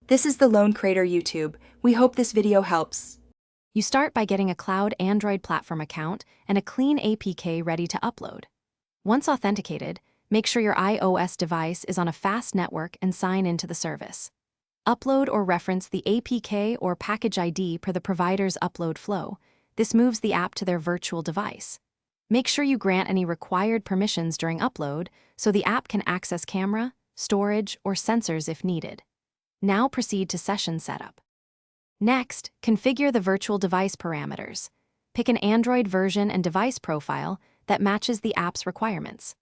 This is the Lone Crater YouTube. We hope this video helps. You start by getting a cloud Android platform account and a clean APK ready to upload. Once authenticated, make sure your iOS device is on a fast network and sign into the service. Upload or reference the APK or package ID per the provider's upload flow. This moves the app to their virtual device. Make sure you grant any required permissions during upload so the app can access camera, storage, or sensors if needed. Now proceed to session setup. Next, configure the virtual device parameters. Pick an Android version and device profile that matches the app's requirements.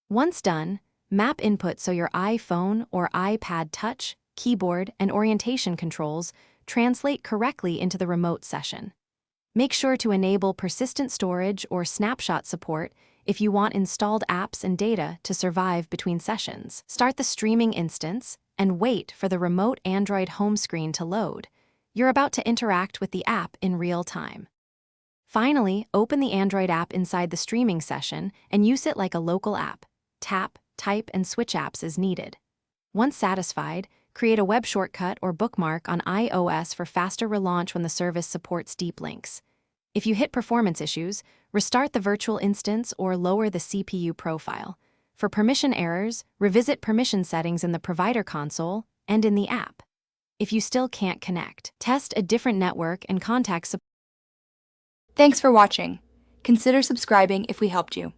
Once done, map input so your iPhone or iPad touch, keyboard, and orientation controls translate correctly into the remote session. Make sure to enable persistent storage or snapshot support if you want installed apps and data to survive between sessions. Start the streaming instance and wait for the remote Android home screen to load. You're about to interact with the app in real time. Finally, open the Android app inside the streaming session and use it like a local app. Tap, type, and switch apps as needed. Once satisfied, create a web shortcut or bookmark on iOS for faster relaunch when the service supports deep links. If you hit performance issues, restart the virtual instance or lower the CPU profile. For permission errors, revisit permission settings in the provider console and in the app. If you still can't connect, test a different network and contact support. Thanks for watching. Consider subscribing if we helped you.